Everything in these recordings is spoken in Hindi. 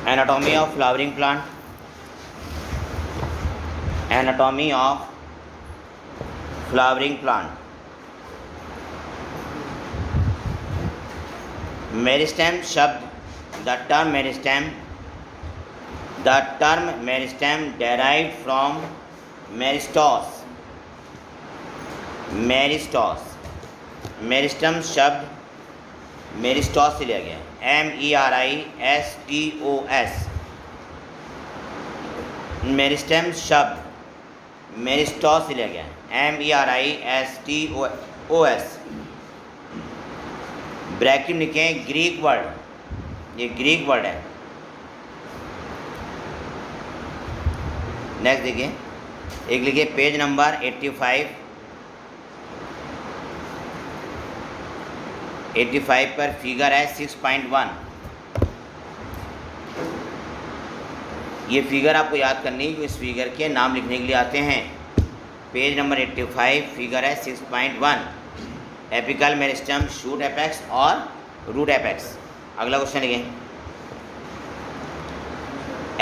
Anatomy of flowering plant. Anatomy of flowering plant. Meristem शब्द, the term meristem derived from meristos. Meristem शब्द मेरिस्टॉस से लिया गया, MERISTOS। मेरिस्टेम शब्द मेरिस्टॉस से लिया गया, MERISTOS। ब्रैकेट लिखें, ग्रीक वर्ड, ये ग्रीक वर्ड है। नेक्स्ट देखिए, एक लिखिए पेज नंबर 85 पर फिगर है 6.1। ये फिगर आपको याद करनी है, इस फिगर के नाम लिखने के लिए आते हैं। पेज नंबर 85 फिगर है 6.1। एपिकल मेरिस्टम, शूट एपेक्स और रूट एपेक्स। अगला क्वेश्चन लिखें,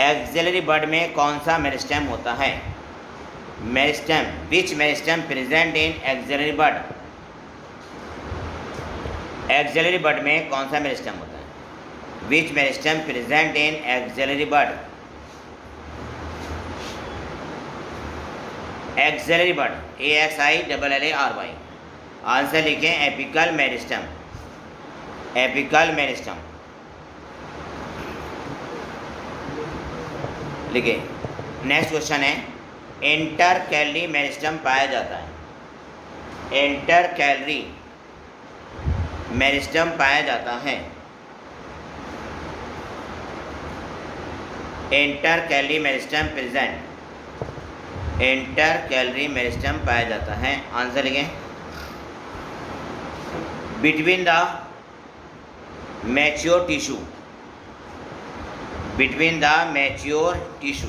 एक्सिलरी बड में कौन सा मेरिस्टम होता है? Meristem, which meristem present in axillary bud? Axillary bud में कौन सा मेरिस्टम होता है? Which meristem present in axillary bud? Axillary bud, AXILLARY। Answer लिखें, एपिकल मेरिस्टम। एपिकल मेरिस्टम लिखें। नेक्स्ट क्वेश्चन है, इंटरकैलरी मेरिस्टम पाया जाता है। इंटरकैलरी मेरिस्टम पाया जाता है। Intercalary meristem present, intercalary meristem पाया जाता है। आंसर लिखें, between the mature tissue, between the mature tissue.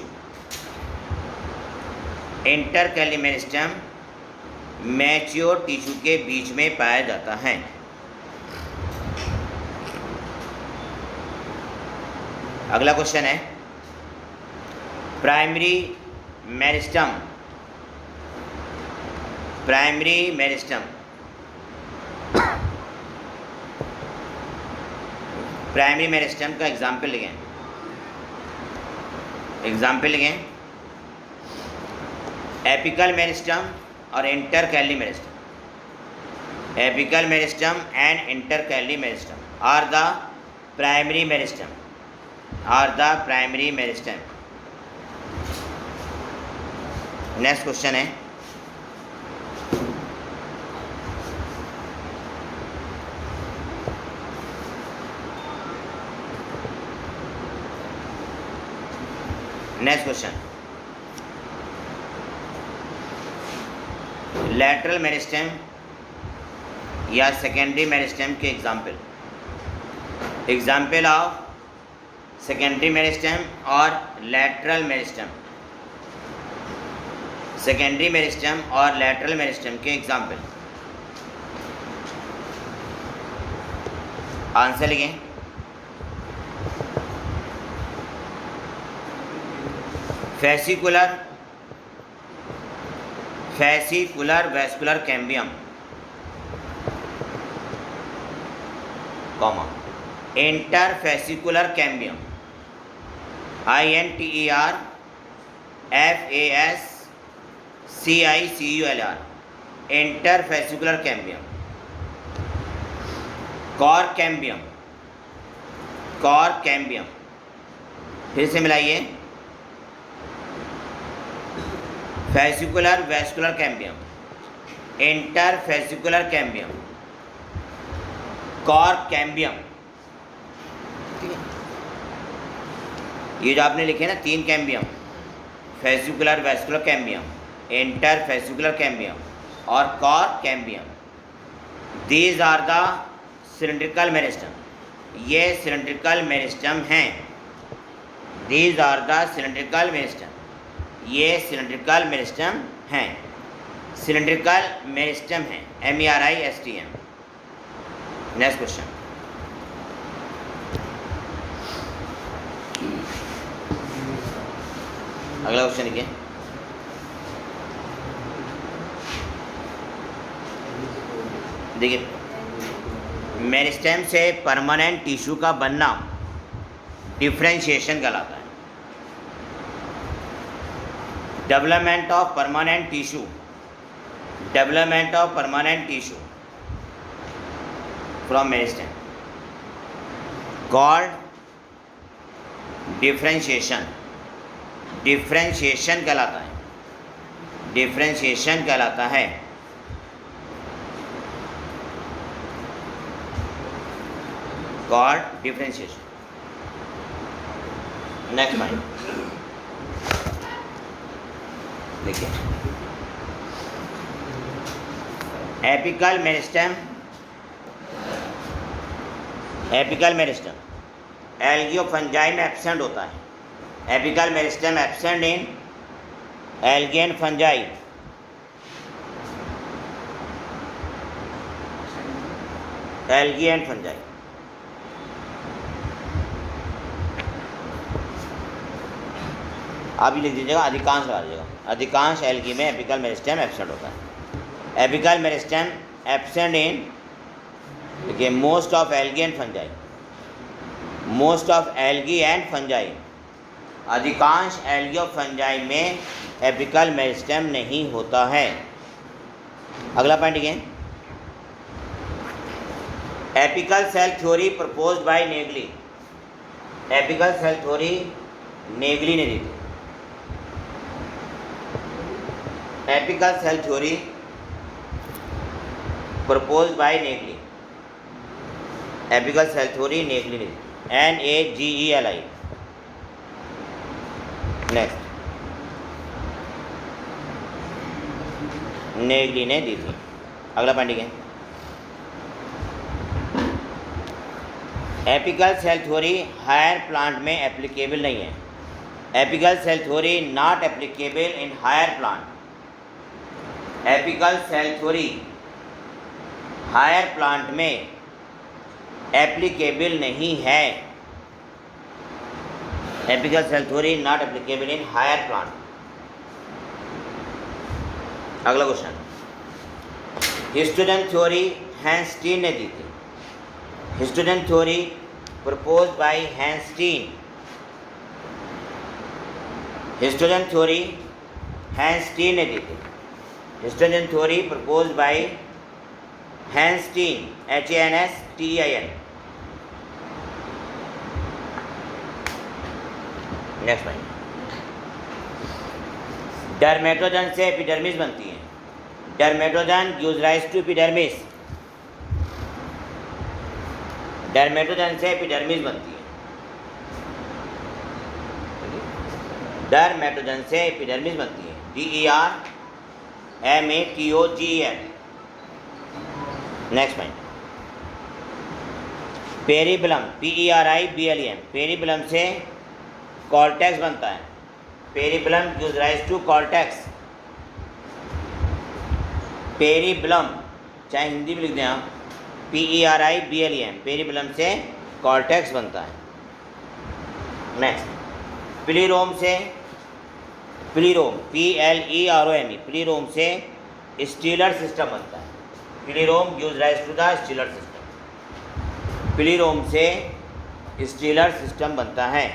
Intercalary meristem mature tissue के बीच में पाया जाता है। अगला क्वेश्चन है, primary meristem, primary meristem, primary meristem का एग्जाम्पल लिखें। एग्जाम्पल लिखें, एपिकल मेरिस्टम और intercalary meristem. Apical meristem and intercalary meristem are the primary meristem, are the primary meristem. Next question है, नेक्स्ट क्वेश्चन, लैटरल मेरिस्टम या सेकेंडरी मेरिस्टम के example. Example of secondary meristem और लैटरल मेरिस्टम। सेकेंडरी मेरिस्टम और लैटरल मेरिस्टम के एग्जाम्पल। आंसर लिखें, fascicular vascular cambium, comma, interfascicular cambium, INTERFASCICULR, interfascicular cambium. Cork cambium, cork cambium, फिर से मिलाइए, fascicular vascular cambium, interfascicular cambium, cork cambium. ठीक है, ये जो आपने लिखे ना 3 cambium, fascicular vascular cambium, interfascicular cambium और cork cambium, these are the cylindrical meristem. ये सिलिंड्रिकल मेरिस्टम हैं। These are the cylindrical meristem, ये सिलिंड्रिकल मेरिस्टम हैं। सिलिंड्रिकल मेरिस्टम हैं, MERISTM। नेक्स्ट क्वेश्चन, अगला क्वेश्चन लिखिए। देखिए, मेरिस्टेम से परमानेंट टिश्यू का बनना डिफरेंशिएशन कहलाता है। Development of permanent tissue, development of permanent tissue from meristem called differentiation, differentiation कहलाता है, डिफरेंशिएशन कहलाता है। Called differentiation. नेक्स्ट पॉइंट देखिए, एपिकल मेरिस्टेम, एपिकल मेरिस्टेम एल्गियोफंजाई में एब्सेंट होता है। Apical meristem absent in algae and fungi, algae and fungi. आप ही लिख दीजिएगा, अधिकांश लगा दीजिएगा। अधिकांश एल्गी में एपिकल मेरिस्टेम एब्सेंट होता है। एपिकल मेरिस्टेम एब्सेंट इन, देखिए, most of algae and fungi, most of algae and fungi, अधिकांश एल्गी और फंजाई में एपिकल मेरिस्टेम नहीं होता है। अगला पॉइंट देखिए, apical cell theory proposed by Nageli, apical cell theory Nageli ने दी थी। Apical cell theory proposed by Nageli, apical cell theory Nageli ने दी, NAGELI। नेक्स्ट, नेगली ने दी थी। अगला पॉइंट है, apical cell theory higher plant में एप्लीकेबल नहीं है। Apical cell theory not applicable in higher plant, apical cell theory higher plant में एप्लीकेबल नहीं है। Apical cell theory not applicable in higher plant. अगला क्वेश्चन, हिस्टोजन थ्योरी हैंस्टीन ने दी थी। Histogen theory proposed by Hanstein, histogen theory Hanstein ने दी थी। Histogen theory proposed by Hanstein, HANSTEIN। Next point, dermatogen से एपिडर्मिस बनती है। Dermatogen gives rise to epidermis, dermatogen से एपिडर्मिस बनती है। डर्मेटोजन से एपिडर्मिस बनती है, DERMATOGEN। Next point, periblem, PERIBLEM, periblem से कॉर्टेक्स बनता है। Periblem gives rise to cortex. Periblem, चाहे हिंदी में लिख दें आप, PERIBLEM, पेरिबलम से कॉर्टेक्स बनता है। नेक्स्ट, प्लीरोम से, प्लीरोम PLEROME, प्लीरोम से स्टीलर सिस्टम बनता है। Plerome gives rise to the stelar system, plerome से स्टीलर सिस्टम बनता है।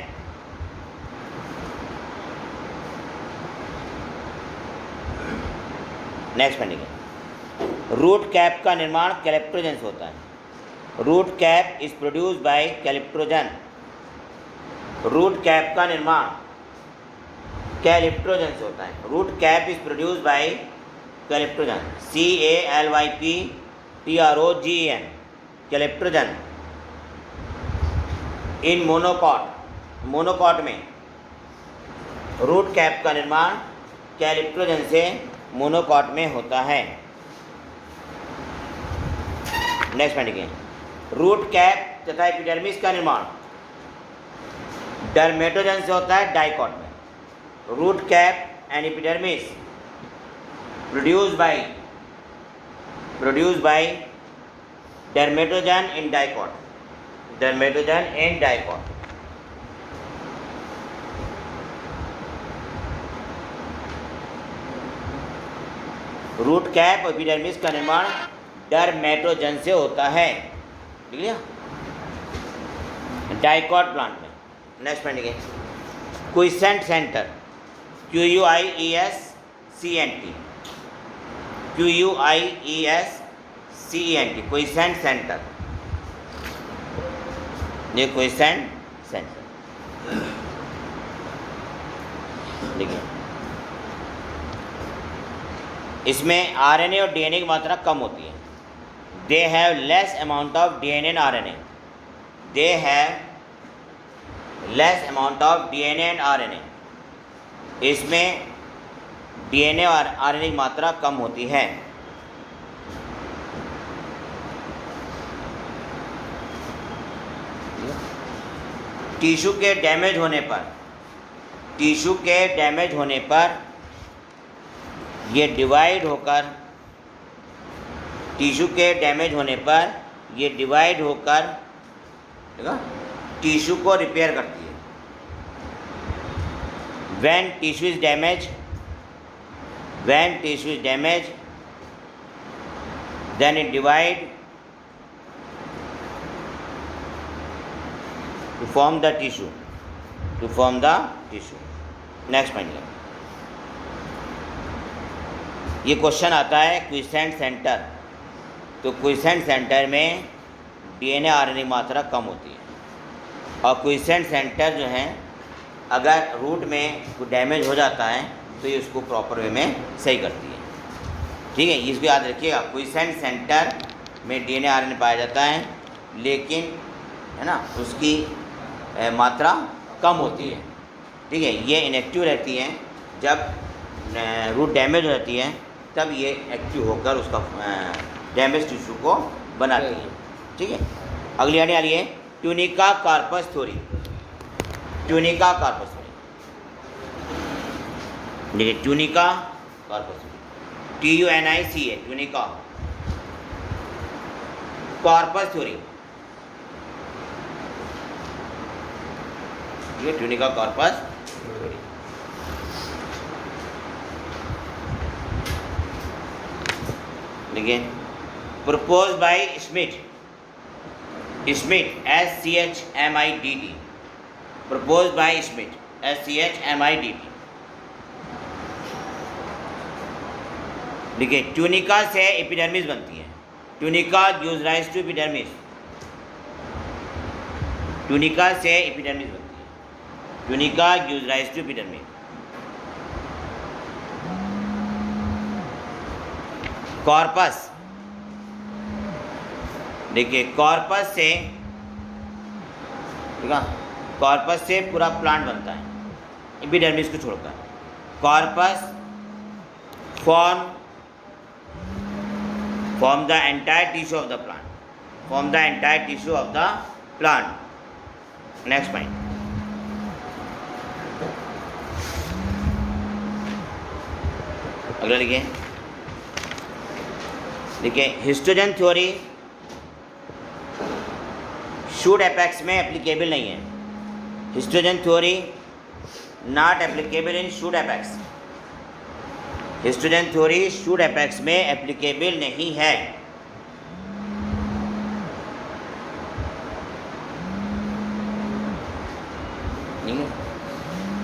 नेक्स्ट पढ़ेंगे, रूट कैप का निर्माण कैलेप्टोजन से होता है। Root cap is produced by calyptrogen, root cap का निर्माण कैलेप्टोजन से होता है। Root cap is produced by calyptrogen, CALYPTROGEN, calyptrogen. In monocot, monocot में रूट कैप का निर्माण कैलेप्टोजन से मोनोकॉट में होता है। नेक्स्ट पॉइंट के, रूट कैप तथा एपिडर्मिस का निर्माण डर्मेटोजन से होता है डाइकॉट में। Root cap and epidermis produced by dermatogen in dicot, dermatogen in dicot। Root cap और एपिडर्मिस का निर्माण डर्मेटोजन से होता है। ठीक है, डाइकॉट प्लांट में। नेक्स्ट पॉइंट है quiescent centre, QUIESCENT, QUIESCENT, quiescent centre. ये क्विसेंट सेंटर देखिए, इसमें RNA और DNA की मात्रा कम होती है। They have less amount of DNA and RNA, they have less amount of DNA and RNA। इसमें DNA और RNA की मात्रा कम होती है। टिश्यू के डैमेज होने पर, टिश्यू के डैमेज होने पर ये डिवाइड होकर, टिश्यू के डैमेज होने पर ये डिवाइड होकर टिश्यू को रिपेयर करती है। When tissue is damaged, when tissue is damaged, then it divide to form the tissue, to form the tissue. Next point. ये क्वेश्चन आता है क्विसेंट सेंटर, तो क्विसेंट सेंटर में DNA RNA मात्रा कम होती है, और क्विसेंट सेंटर जो है अगर रूट में कोई डैमेज हो जाता है तो ये उसको प्रॉपर वे में सही करती है। ठीक है, इसको याद रखिएगा, क्विसेंट सेंटर में DNA RNA पाया जाता है, लेकिन है ना उसकी मात्रा कम होती है। ठीक है, ये इनएक्टिव रहती हैं। जब रूट डैमेज हो जाती है तब ये एक्टिव होकर उसका डैमेज टिश्यू को बनाती है। ठीक है, अगली आने वाली है tunica corpus theory. Tunica corpus theory देखिए, tunica corpus TUNICA, tunica corpus theory. ये ट्यूनिका कार्पस थ्योरी। देखिए, propose by Schmidt, Schmidt SCHMIDT, propose by Schmidt SCHMIDT। देखिए, ट्यूनिका से एपिडर्मिस बनती है। Tunica gives rise to epidermis, tunica से एपिडर्मिस बनती है। Tunica gives rise to epidermis. Corpus, देखिए कॉर्पस से, ठीक है, कॉर्पस से पूरा प्लांट बनता है एपिडर्मिस को छोड़कर। Corpus form the entire tissue of the plant, form the entire tissue of the plant. Next point. अगला लिखिए, देखिए हिस्टोजन थ्योरी शूट एपेक्स में एप्लीकेबल नहीं है। Histogen theory not applicable in shoot apex. Histogen theory shoot apex में एप्लीकेबल नहीं है।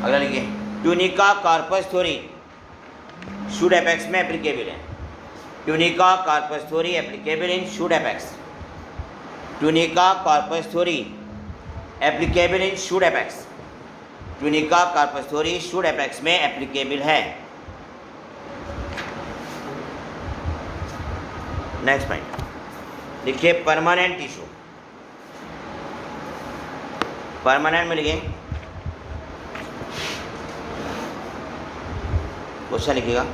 अगला लिखिए, tunica corpus theory shoot apex में एप्लीकेबल है। Tunica corpus theory applicable in shoot apex. Tunica corpus theory applicable in shoot apex. Tunica corpus theory shoot apex में एप्लीकेबल है। नेक्स्ट पॉइंट देखिए, परमानेंट टिश्यू। परमानेंट में लिखिए, क्वेश्चन लिखिएगा,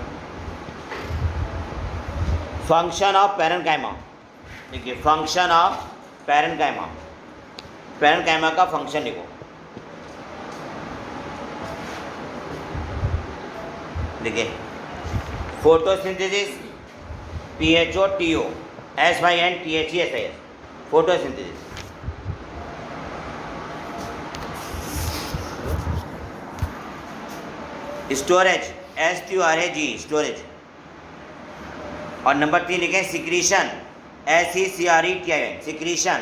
फंक्शन ऑफ पैरेन्काइमा। देखिए, फंक्शन ऑफ पैरेन्काइमा, पैरेन्काइमा का फंक्शन लिखो। देखिए, photosynthesis PHOTO SYNTHESIS, photosynthesis. Storage STORAGE, storage. और नंबर 3 लिखें secretion, SECRETION, secretion.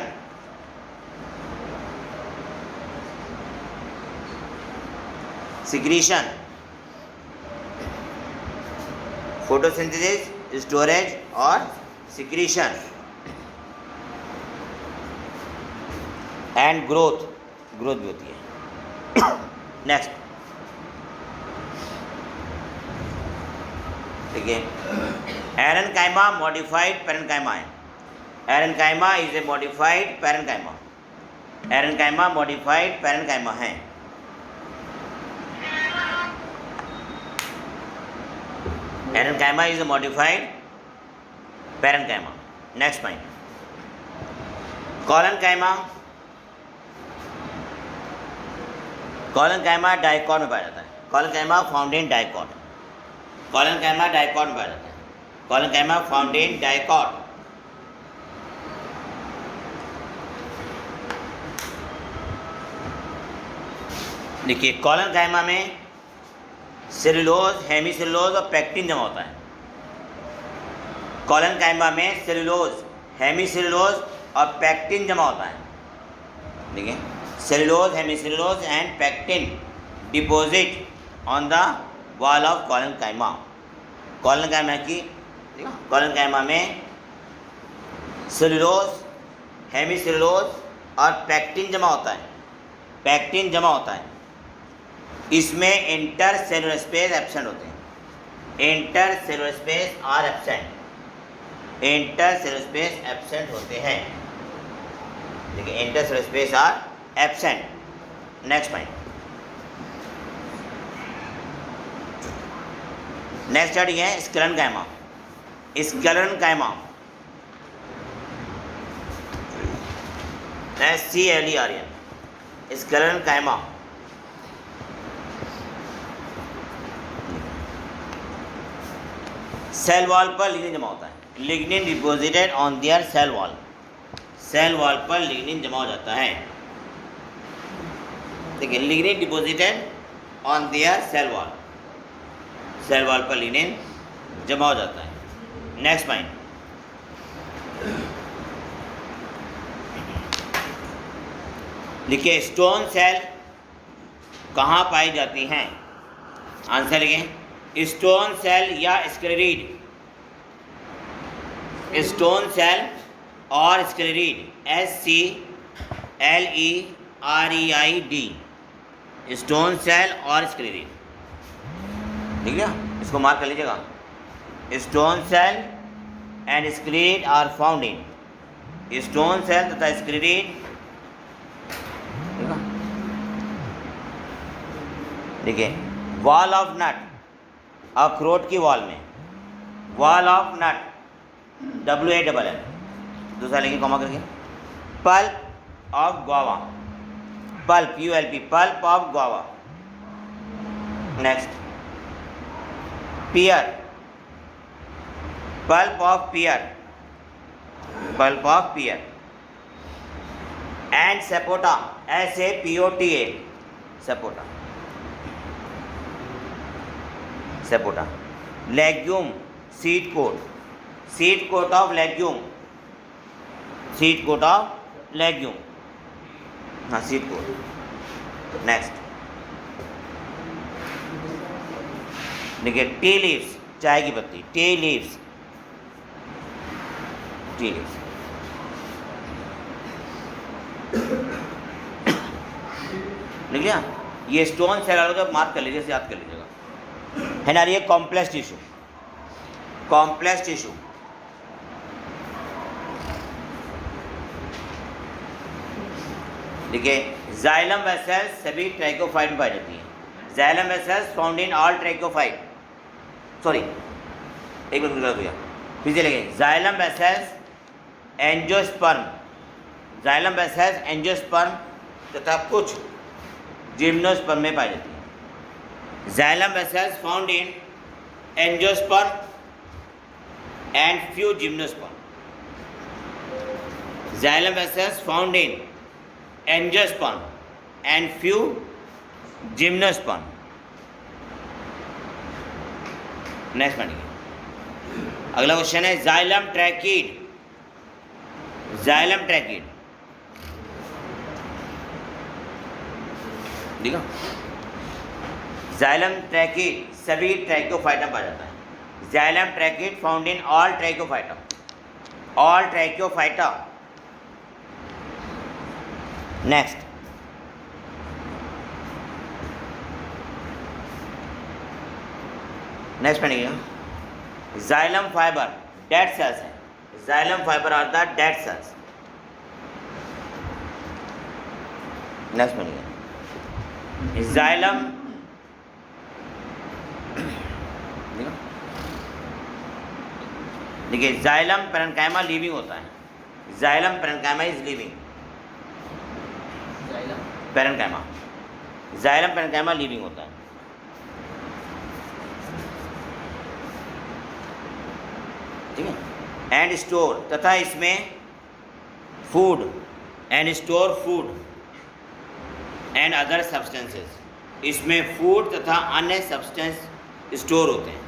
Secretion, photosynthesis, storage और सिक्रीशन एंड ग्रोथ भी होती है। नेक्स्ट देखिए, एरेनकाइमा मॉडिफाइड पैरेन्काइमा है। Aerenchyma is a modified parenchyma. Aerenchyma modified parenchyma है। Aerenchyma is a modified parenchyma. Next point, collenchyma. Collenchyma dicot में पाया जाता है। Collenchyma found in dicot. Collenchyma dicot में पाया जाता है। Collenchyma found in dicot. देखिए, कॉलनकाइमा में सेलुलोज, हेमीसेलुलोज और पैक्टिन जमा होता है। कॉलनकाइमा में सेलुलोज, हेमीसेलुलोज और पैक्टिन जमा होता है। देखिए, cellulose, hemicellulose and pectin deposit on the wall of collenchyma. Collenchyma की, कॉलनकाइमा में सेलुलोज, हेमीसेलुलोज और पैक्टिन जमा होता है। पैक्टिन जमा होता है। इसमें इंटर सेलुलर स्पेस एब्सेंट होते हैं। Inter cellular space are absent. Inter cellular space absent होते हैं। देखिए, inter cellular space are absent. Next point, next study है sclerenchyma. Sclerenchyma, SCLERN, sclerenchyma. Cell wall पर लिग्निन जमा होता है। Lignin deposited on their cell wall. Cell wall पर लिग्निन जमा हो जाता है। देखिए, lignin deposited on their cell wall. Cell wall पर लिग्निन जमा हो जाता है। नेक्स्ट पॉइंट, देखिए, स्टोन सेल कहाँ पाई जाती हैं? आंसर लिखें, स्टोन सेल या स्क्लेरीड। स्टोन सेल और स्क्लेरीड, SCLEREID। स्टोन सेल और स्क्लेरीड, ठीक है, इसको मार्क कर लीजिएगा। Stone cell and sclereid are found in. Stone cell तथा स्क्लेरीड, देखिए, वॉल ऑफ नट, अखरोट की वॉल में, वॉल ऑफ नट, WALL, दूसरा लिखिए कॉमा करके। Pulp of guava, pulp, ULP, pulp of guava. Next, pear, pulp of pear, pulp of pear. And sapota, SAPOTA, sapota, sapota. Legume, seed coat, seed coat of legume, seed coat of legume, हाँ, सीड कोट। नेक्स्ट, देखिए, टी लीव्स, चाय की पत्ती, टी लीव्स, टी लीव्स। देखिए, ये स्टोन सेल वालों को मार्क कर लीजिए, याद कर लीजिएगा, है ना। ये कॉम्प्लेक्स टिश्यू, कॉम्प्लेक्स टिश्यू। देखिए, जाइलम वेसल्स सभी ट्रैकोफाइट में पाई जाती हैं। Xylem vessels found in all tracheophyte. Sorry, एक मिनट गलत हो गया, फिर से लिखें। Xylem vessels, angiosperm, xylem vessels, angiosperm तथा कुछ जिम्नोस्पर्म में पाई जाती है। Xylem vessels found in angiosperm and few gymnosperm. Xylem vessels found in angiosperm and few gymnosperm. Next one. अगला क्वेश्चन है जाइलम ट्रैकिड। जाइलम ट्रैकिड देखो, जाइलम ट्रैकिड सभी ट्रैकोफाइटा पाया जाता है। Xylem tracheid found in all tracheophyta, all tracheophyta. Next, next पढ़िएगा, जाइलम फाइबर डेड सेल्स है। Xylem fibre are the dead cells. Next पढ़िएगा, जाइलम देखिए, जाइलम पैरेन्काइमा लिविंग होता है। Xylem parenchyma is living. Parenchyma, xylem parenchyma living होता है। ठीक है। एंड स्टोर, तथा इसमें food and store food and other substances, इसमें फूड तथा अन्य सब्सटेंस स्टोर होते हैं।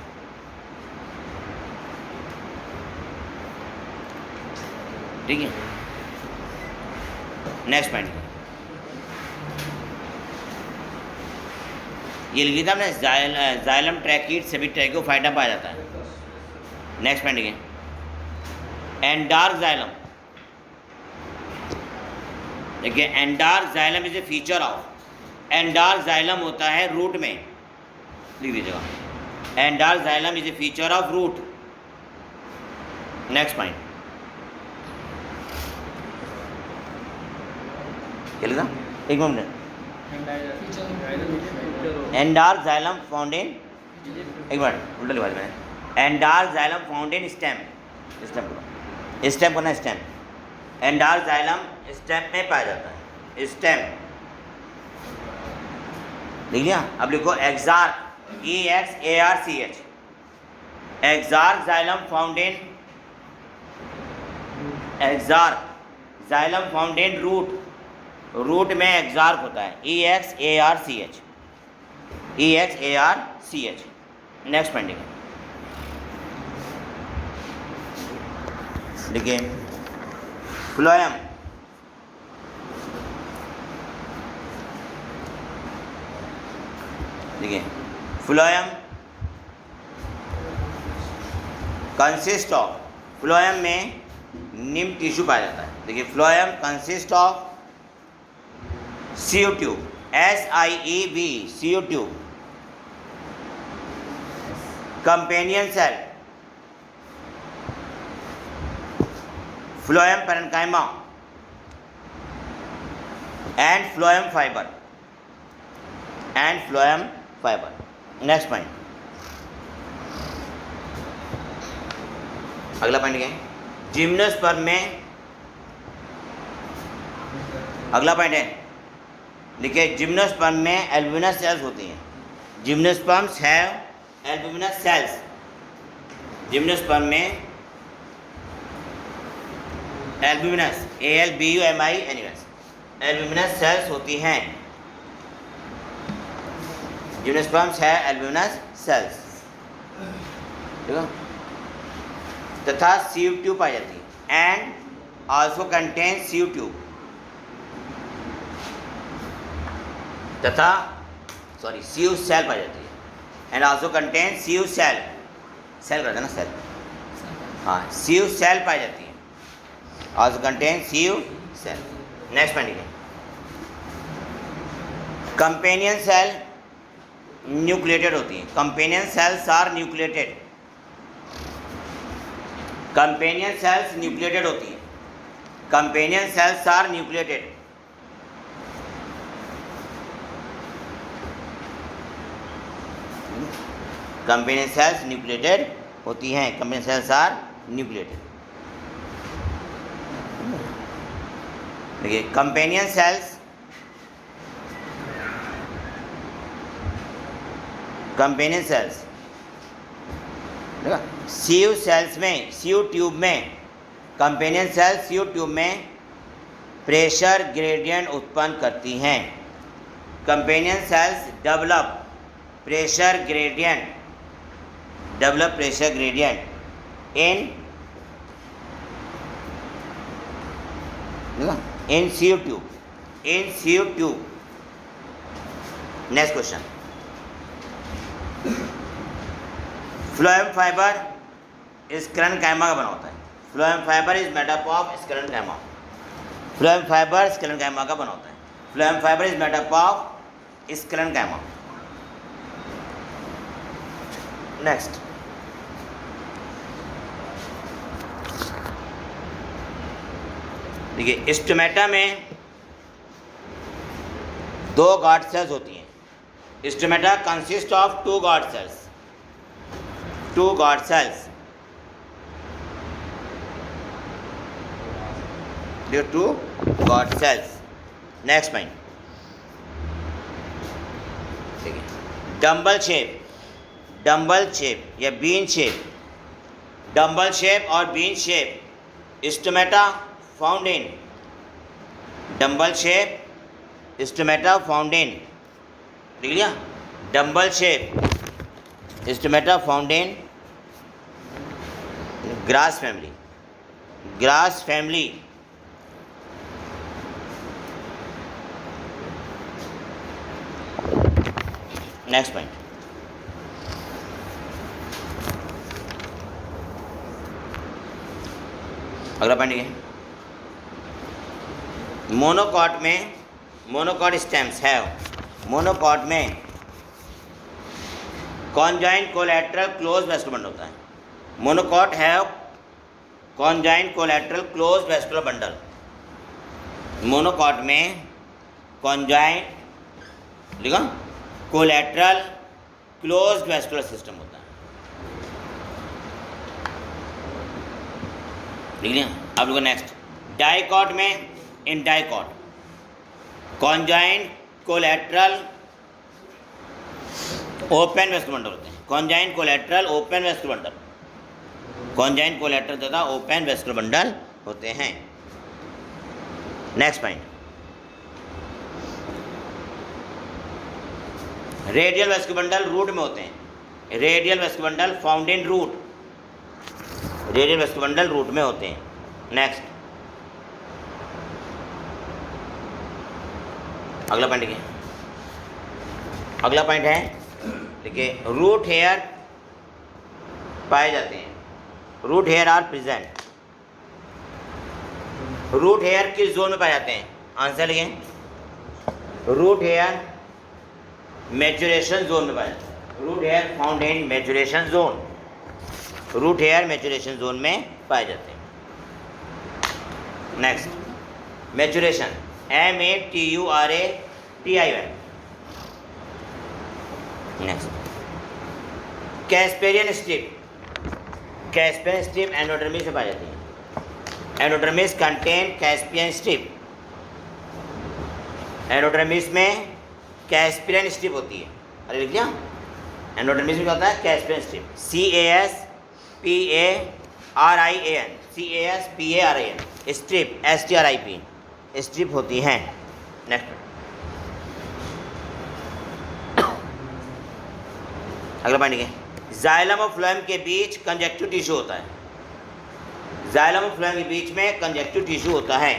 ठीक है। नेक्स्ट पॉइंट, ये लिखा था हमने, जाइलम ट्रैकिड सभी ट्रैकोफाइटा पाया जाता है। नेक्स्ट पॉइंट है एंडार्क जाइलम। देखिए, endarch xylem is a feature of, endarch xylem होता है रूट में, लिख दीजिएगा, endarch xylem is a feature of root. Next point क्या लिखा, एक minute, endarch xylem found in, एक मिनट उल्टा लिखा मैंने, endarch xylem found in stem, stem को स्टेम करना, स्टेम, एंडार्क जाइलम स्टेम में पाया जाता है, स्टेम लिख लिया। अब लिखो exarch, EXARCH, exarch xylem found in, exarch xylem found in root, root में एक्सार्क होता है, EXARCH, EXARCH। नेक्स्ट पॉइंट देखिए, फ्लोएम, देखिए फ्लोएम कंसिस्ट ऑफ, फ्लोएम में निम्न टिश्यू पाया जाता है। देखिए, phloem consist of CO tube, SIEV, CO tube, companion cell, phloem parenchyma and phloem fibre, and phloem fibre. Next point, अगला पॉइंट क्या है, जिम्नोस्पर्म में, अगला पॉइंट है, देखिए जिम्नोस्पर्म में एल्ब्यूमिनस सेल्स होती हैं। Gymnosperms have albuminous cells, gymnosperm में एल्ब्यूमिनस, ALBUMINUS, एल्ब्यूमिनस सेल्स होती हैं। जिम्नोस्पर्म्स है एल्ब्यूमिनस सेल्स, ठीक है, तथा सीव ट्यूब पाई जाती है, and also contain sieve tube, तथा सीव सेल पाई जाती है, and also contain sieve cell, cell करते हैं ना, सेल, हाँ, सीव सेल पाई जाती है, also contain sieve cell. Next point है, कंपेनियन सेल न्यूक्लिएटेड होती है, companion cells are nucleated, companion cells nucleated होती है, companion cells are nucleated. Companion cells nucleated होती हैं, कंपेनियन सेल्स आर न्यूक्लिएटेड। देखिए, companion cells, companion cells sieve cells में, सीव ट्यूब में, कंपेनियन सेल्स सीव ट्यूब में प्रेशर ग्रेडियंट उत्पन्न करती हैं। Companion cells develop pressure gradient, develop pressure gradient in CO tube, in CO tube. Next question, phloem fibre sclerenchyma का बना होता है। Phloem fibre is made up of sclerenchyma. Phloem fibre sclerenchyma का बना होता है। Phloem fibre is made up of sclerenchyma. Next, देखिए स्टोमेटा में 2 गार्ड सेल्स होती हैं। Stomata consist of 2 guard cells, 2 guard cells, 2 guard cells. Next point, देखिए डम्बल शेप, डम्बल शेप या बीन शेप, डम्बल शेप और bean shape stomata found in, dumbbell shape stomata found in, लिख लिया, dumbbell shape stomata found in grass family, grass family. Next point, अगला पॉइंट है मोनोकॉट में, मोनोकॉट स्टेम्स है, मोनोकॉट में conjoint collateral close vascular bundle होता है। मोनोकॉट है conjoint collateral close vascular bundle. Monocot में कॉन्जाइंट लिखा कोलैटरल क्लोज वेस्कुलर सिस्टम होता है, लिख लिया। अब लोग नेक्स्ट, डाइकॉट में, in dicot conjoint collateral open vascular bundle होते हैं। Conjoint collateral open vascular bundle, conjoint collateral तथा ओपन वेस्कुलर बंडल होते हैं। Next point, radial vascular bundle root में होते हैं। Radial vascular bundle found in root, radial vascular bundle root में होते हैं। नेक्स्ट, अगला पॉइंट देखिए, अगला पॉइंट है देखिए रूट हेयर पाए जाते हैं। Root hair are present, root hair किस जोन में पाए जाते हैं? आंसर लिखिए, रूट हेयर मैच्योरेशन जोन में पाए जाते हैं। Root hair found in maturation zone, root hair maturation zone में पाए जाते हैं। Next, maturation MATURATION। Next, casparian strip, Caspian strip endodermis में पाई जाती है। Endodermis contain Caspian strip, endodermis में कैस्पियन स्ट्रिप होती है। अरे लिख दिया, एंडोडर्मिस में क्या होता है? Caspian strip, CASPARIAN, strip STRIP strip होती हैं। नेक्स्ट, अगला पॉइंट है, जाइलम और फ्लोएम के बीच कंजक्टिव टिश्यू होता है। जाइलम और फ्लोएम के बीच में कंजक्टिव टिश्यू होता है।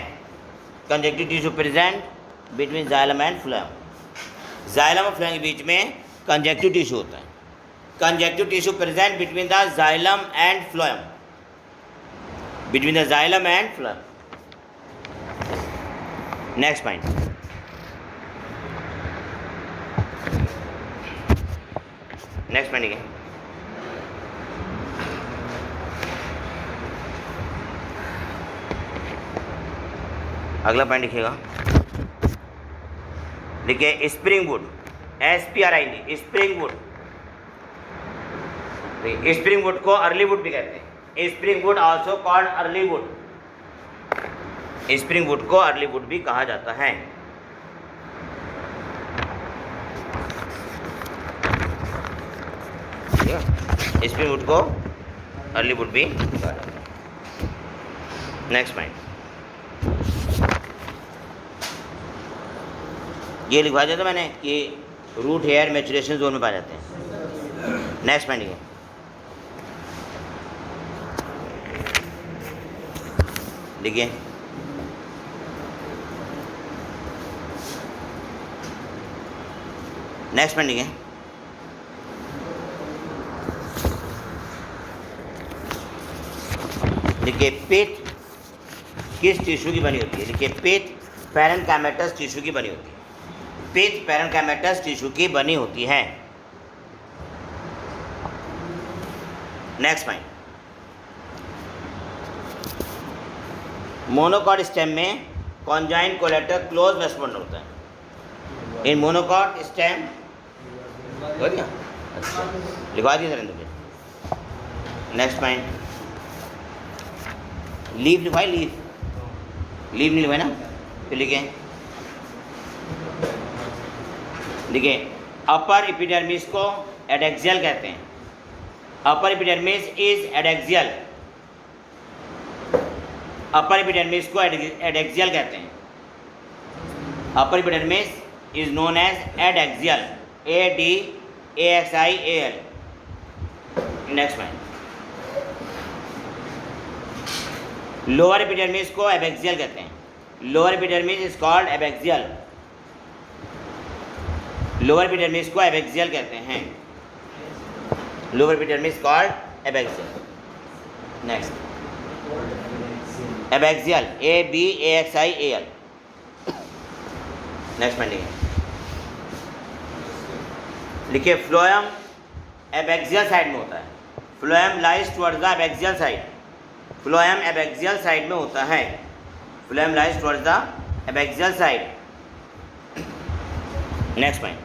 Conjunctive tissue present between xylem and phloem. Xylem और फ्लोएम के बीच में कंजक्टिव टिश्यू होता है। Conjunctive tissue present between the xylem and phloem, between the xylem and phloem. Next point, next point है, अगला पॉइंट लिखिएगा, देखिए spring would, SPRING spring would. Spring wood को अर्ली वुड भी कहते हैं। Spring would also called early would, spring wood को अर्ली वुड भी कहा जाता है। स्प्रिंग वुड को अर्ली वुड भी कहा जाता है। नेक्स्ट पॉइंट, ये लिखवा दिया था मैंने कि रूट हेयर मैच्योरेशन जोन में पाए जाते हैं। नेक्स्ट पॉइंट है, लिखिए नेक्स्ट पॉइंट लिखिए लिखिए पित्त किस टिश्यू की बनी होती है। लिखिए पित्त पैरेन्काइमेटस टिश्यू की बनी होती है। पित्त पैरेन्काइमेटस टिश्यू की बनी होती है। नेक्स्ट पॉइंट, मोनोकॉट स्टेम में कॉन्जाइन कोलेटर क्लोज रेस्पॉन्डर होता है। इन मोनोकॉट स्टेम हो गया, अच्छा लिखवा दिया सर। नेक्स्ट पॉइंट, लीफ लिखवाई, लीफ नहीं लिखवाई ना, तो लिखें लिखिए अपर एपिडर्मिस को एडेक्सियल कहते हैं। Upper epidermis is adaxial. Upper epidermis को एडेक्सियल कहते हैं। Upper epidermis is known as adaxial, ADAXIAL। Next point, lower epidermis को एबैक्सियल कहते हैं। Lower epidermis is called abaxial. Lower epidermis को एबैक्सियल कहते हैं। Lower epidermis called abaxial. Next, abaxial, ABAXIAL। Next point लिखिए फ्लोएम एबैक्सियल साइड में होता है। Phloem lies towards the abaxial side. Phloem abaxial side में होता है। Phloem lies towards the abaxial side. Next point,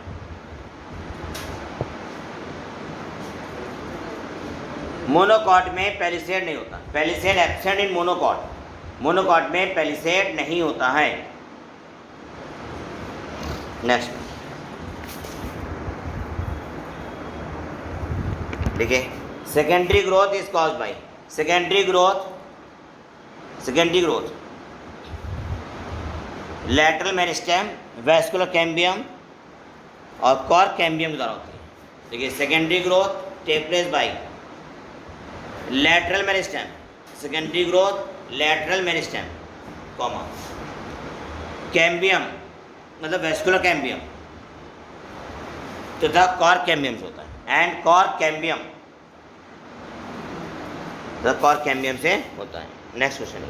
monocot में पेलिसेड नहीं होता। Palisade absent in monocot. Monocot में पेलिसेड नहीं होता है। नेक्स्ट देखिए secondary growth is caused by. Secondary growth lateral meristem, vascular cambium और कॉर्क कैम्बियम के द्वारा होती है। देखिए secondary growth take place by lateral meristem. Secondary growth lateral meristem comma cambium मतलब वैस्कुलर कैम्बियम तथा कॉर्क कैम्बियम से होता है। एंड कॉर्क कैम्बियम तथा कॉर्क कैम्बियम से होता है। नेक्स्ट क्वेश्चन है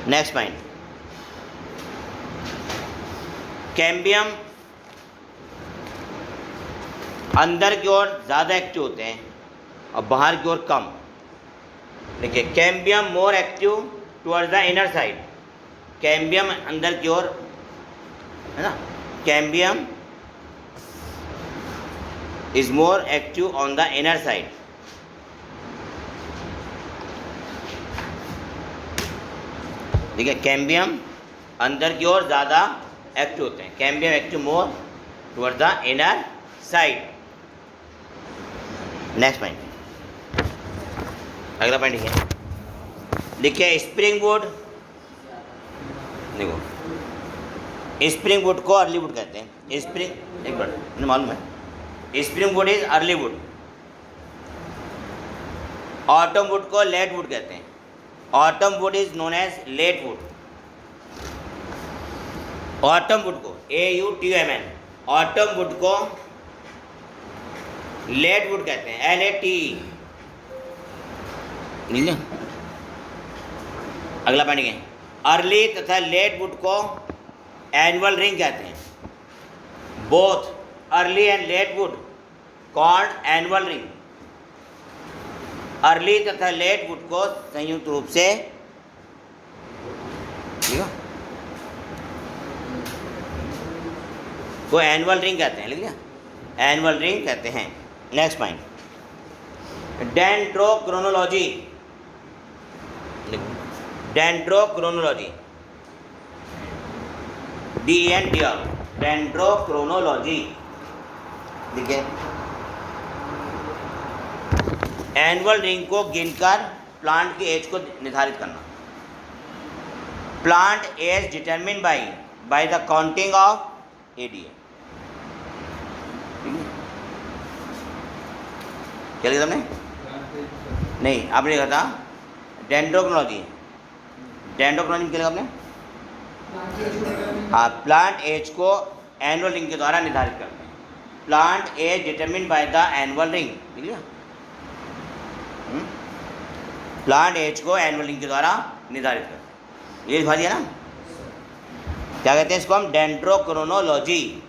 नेक्स्ट पॉइंट, कैम्बियम अंदर की ओर ज़्यादा एक्टिव होते हैं और बाहर की ओर कम। देखिए cambium more active towards the inner side. Cambium अंदर की ओर है ना, cambium is more active on the inner side. ठीक है, कैम्बियम अंदर की ओर ज़्यादा एक्टिव होते हैं। Cambium active more towards the inner side. Next point, अगला पॉइंट है देखिए स्प्रिंग वुड। देखो स्प्रिंग वुड को अर्ली वुड कहते हैं। स्प्रिंग एक मिनट मुझे मालूम है, spring wood is early wood. Autumn wood को लेट वुड कहते हैं। Autumn wood is known as late wood. Autumn wood को AUTUMN, ऑटम वुड को लेट वुड कहते हैं, LATE। अगला पॉइंट है अर्ली तथा लेट वुड को एनुअल रिंग कहते हैं। Both early and late wood called annual ring. Early तथा लेट वुड को संयुक्त रूप से वो एनुअल रिंग कहते हैं। लिख लिया, एनुअल रिंग कहते हैं। Next point, dendrochronology. Dendrochronology, DENDR, dendrochronology. देखिए एनुअल रिंग को गिनकर प्लांट की एज को निर्धारित करना। Plant age determine by the counting of ADA। क्या लिखा तुमने? नहीं, आपने लिखा था डेंड्रोक्रोनोलॉजी। डेंड्रोक्रोनोलॉजी क्या लिखा आपने? हाँ, प्लांट एज को एनुअल रिंग के द्वारा निर्धारित करते हैं। Plant age determine by the annual ring, ठीक है। प्लांट एज को एनुअल रिंग के द्वारा निर्धारित करते हैं, ये लिखा दिया ना। क्या कहते हैं इसको हम? डेंड्रोक्रोनोलॉजी।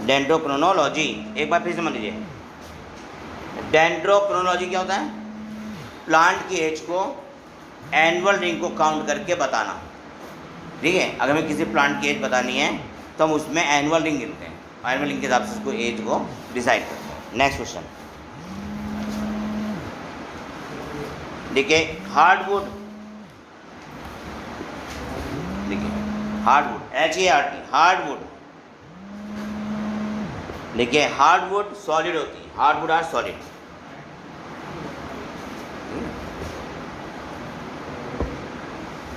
डेंड्रोक्रोनोलॉजी, एक बार फिर से मान लीजिए। डेंड्रोक्रोनोलॉजी क्या होता है? प्लांट की एज को एनुअल रिंग को काउंट करके बताना, ठीक है। अगर हमें किसी प्लांट की एज बतानी है तो हम उसमें एनुअल रिंग गिनते हैं, एनुअल रिंग के हिसाब से उसको एज को डिसाइड करते हैं। नेक्स्ट क्वेश्चन देखिए, हार्डवुड। देखिए हार्डवुड, HARD, हार्डवुड। देखिए हार्डवुड सॉलिड होती है, हार्डवुड आर सॉलिड।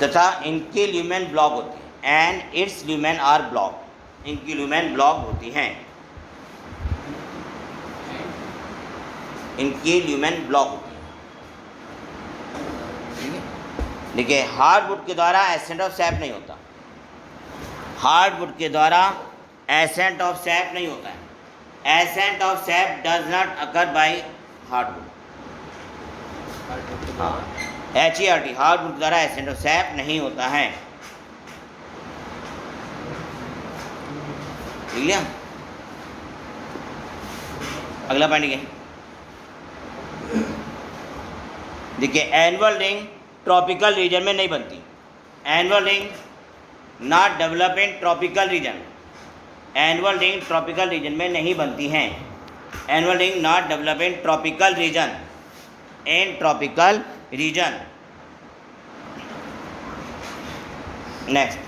तथा इनके ल्यूमेन ब्लॉक होती है, and it's lumen R block. इनकी ल्यूमेन ब्लॉक होती हैं, इनकी ल्यूमेन ब्लॉक होती है। देखिए हार्डवुड के द्वारा एसेंट ऑफ सैप नहीं होता, हार्डवुड के द्वारा एसेंट ऑफ सैप नहीं होता है। Ascent of SAP does not occur by hardwood. HARD, hardwood के द्वारा एसेंट ऑफ सैप नहीं होता है, ठीक है। अगला पॉइंट क्या? देखिए एनुअल रिंग ट्रॉपिकल रीजन में नहीं बनती। Annual ring not develop in tropical region. Annual ring tropical region में नहीं बनती हैं। Annual ring not develop in tropical region, in tropical region. Next,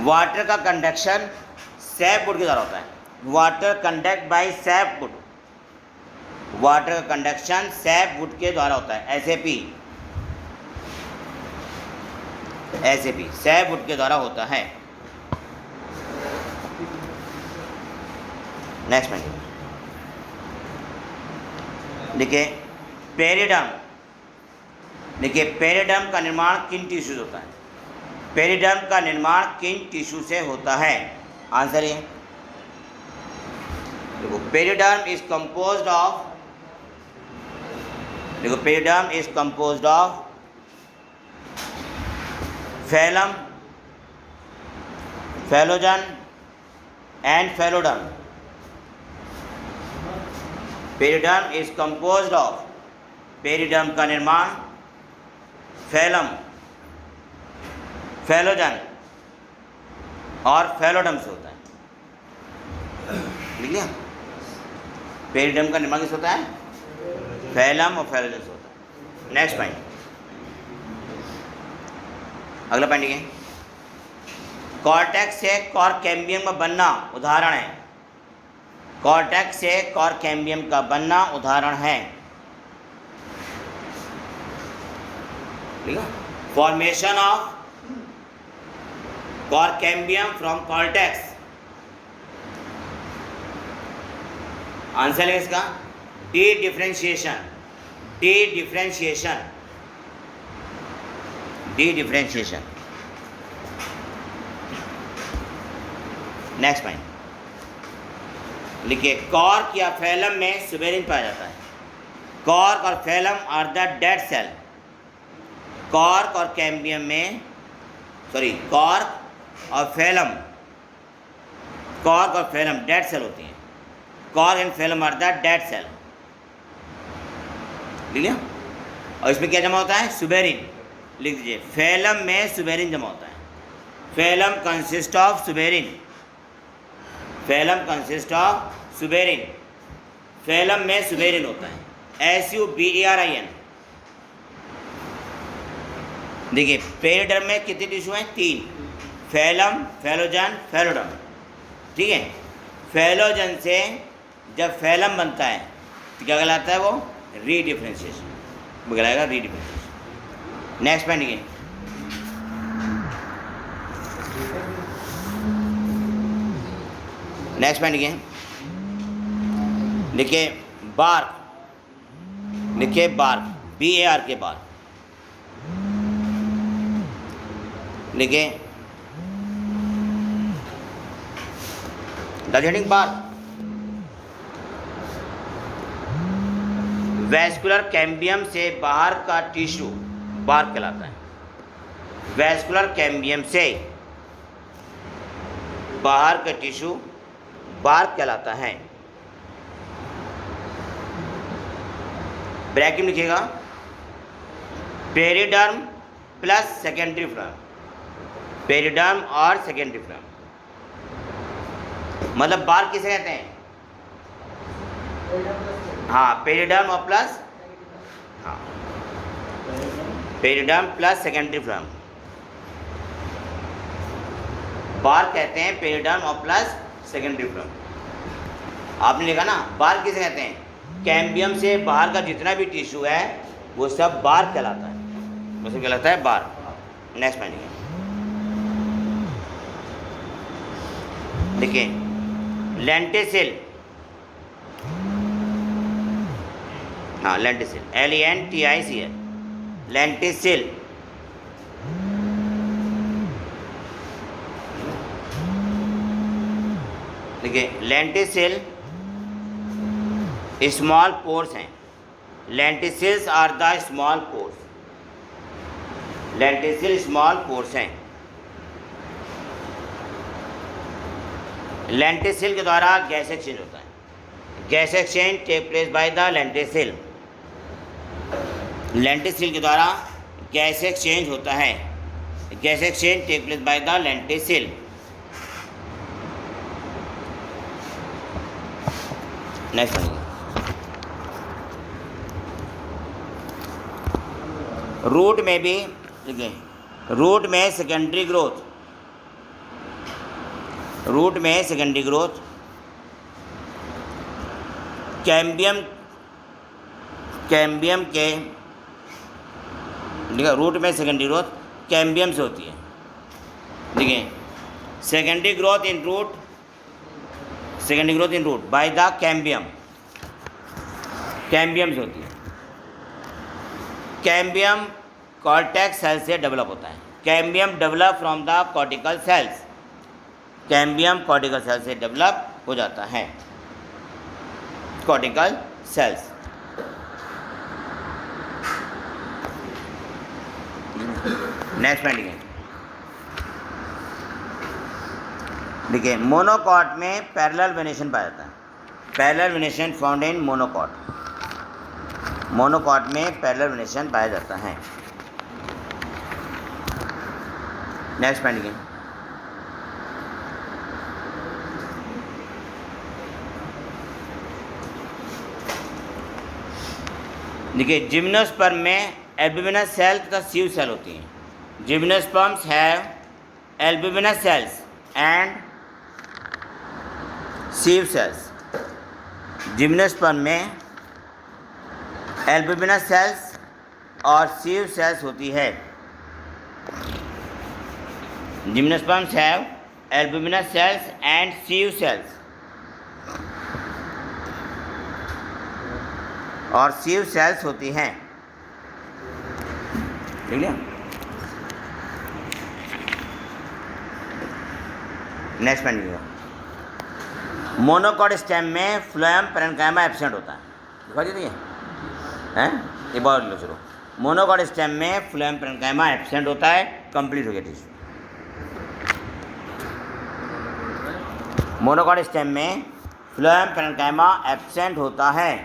water का कंडक्शन सैपवुड के द्वारा होता है। Water conduct bye sapwood, water का कंडक्शन सैपवुड के द्वारा होता है। SAP, SAP सैपवुड के द्वारा होता है। नेक्स्ट में देखिए पेरिडर्म। देखिए पेरिडर्म का निर्माण किन टिश्यू से होता है? पेरिडर्म का निर्माण किन टिश्यू से होता है? आंसर ये देखो, पेरिडर्म इज कंपोज्ड ऑफ, देखो periderm is composed of phellem, phellogen and phelloderm. Periderm is composed of, periderm का निर्माण फैलम, फैलोजन और फैलोडर्म से होता है, लिख लिया। पेरिडर्म का निर्माण किससे होता है? फैलम और फैलोजन से होता है। नेक्स्ट पॉइंट, अगला पॉइंट है कॉर्टेक्स से कॉर्केम्बियम का बनना उदाहरण है। कॉर्टेक्स से कॉर्केम्बियम का बनना उदाहरण है, ठीक है। Formation of cork cambium from cortex, answer है इसका dedifferentiation, dedifferentiation, dedifferentiation. Next point लिखिए, कॉर्क या फैलम में सुबेरिन पाया जाता है। कॉर्क और phellem are the dead cell. Cork और कैम्बियम में, सॉरी कॉर्क और फैलम, कॉर्क और फैलम डेड सेल होती हैं। Cork and phellem are the dead cell, लिख लिया। और इसमें क्या जमा होता है? सुबेरिन, लिख दीजिए। फैलम में सुबेरिन जमा होता है। Phellum consist of suberin, phellum consist of suberin. Phellum में सुबेरिन होता है, SUBERIN। देखिए पेरिडर्म में कितने टिश्यू हैं? 3, फैलम, फैलोजन, फैलोडर्म, ठीक है। फैलोजन से जब फैलम बनता है तो क्या कहलाता है? वो रीडिफरेंशिएशन, वो कहलाएगा रीडिफरेंशिएशन। नेक्स्ट पॉइंट ये नेक्स्ट पॉइंट क्या है? लिखिए बार्क, लिखिए बार्क, BAR के बार्क, लिखिए डायजेटिक बार्क। वैस्कुलर कैम्बियम से बाहर का टिश्यू बार्क कहलाता है। वैस्कुलर कैम्बियम से बाहर का टिश्यू बार्क कहलाता है। ब्रैकेट लिखिएगा periderm plus secondary phloem, periderm और सेकेंडरी फ्लैम, मतलब बार्क किसे कहते हैं? हाँ, पेरिडर्म और प्लस, हाँ, periderm plus secondary phloem bark कहते हैं, पेरिडर्म और प्लस सेकेंडरी फ्लैम। आपने लिखा ना बार्क किसे कहते हैं? कैम्बियम से बाहर का जितना भी टिश्यू है वो सब बार्क कहलाता है, वो सब कहलाता है बार्क। नेक्स्ट पॉइंट देखिए लेंटिसिल, हाँ लेंटिसिल, LENTICL, लेंटिसिल। देखिए लेंटिसिल स्मॉल पोर्स हैं। Lenticels are the small pores, lenticel small pores हैं। लेंटिसिल के द्वारा गैस एक्सचेंज होता है। Gas exchange take place by the lenticel, lenticel के द्वारा गैस एक्सचेंज होता है। Gas exchange take place by the lenticel. Next root में भी देखिए, रूट में सेकेंडरी ग्रोथ, रूट में सेकेंडरी ग्रोथ कैम्बियम, कैम्बियम के देखिए रूट में सेकेंडरी ग्रोथ कैम्बियम से होती है। देखिए secondary growth in root, secondary growth in root by the cambium, cambium से होती है। कैम्बियम कॉर्टेक्स सेल से डेवलप होता है। Cambium develop from the cortical cells, cambium cortical cell से डेवलप हो जाता है। Cortical cells. नेक्स्ट पॉइंट देखिए मोनोकॉट में पैरेलल वेनेशन पाया जाता है। Parallel venation found in monocot, monocot में पैरेलल वेनेशन पाया जाता है। नेक्स्ट पॉइंट देखिए जिम्नोस्पर्म में एल्ब्यूमिनस सेल तथा सीव सेल होती हैं। Gymnosperms have albuminous cells and sieve cells. Gymnosperm में एल्ब्यूमिनस सेल्स और सीव सेल्स होती है। Gymnosperms have albuminous cells and sieve cells, और सीव सेल्स होती हैं। ठीक है। नेक्स्ट पॉइंट मोनोकॉट स्टेम में फ्लोएम पैरेन्काइमा एब्सेंट होता है। दिखा दीजिए हैं, एक बार लो चलो। मोनोकॉट स्टेम में फ्लोएम पैरेन्काइमा एब्सेंट होता है। कंप्लीट हो गया टिश्यू। मोनोकॉट स्टेम में फ्लोएम पैरेन्काइमा एब्सेंट होता है।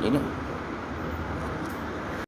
ठीक है।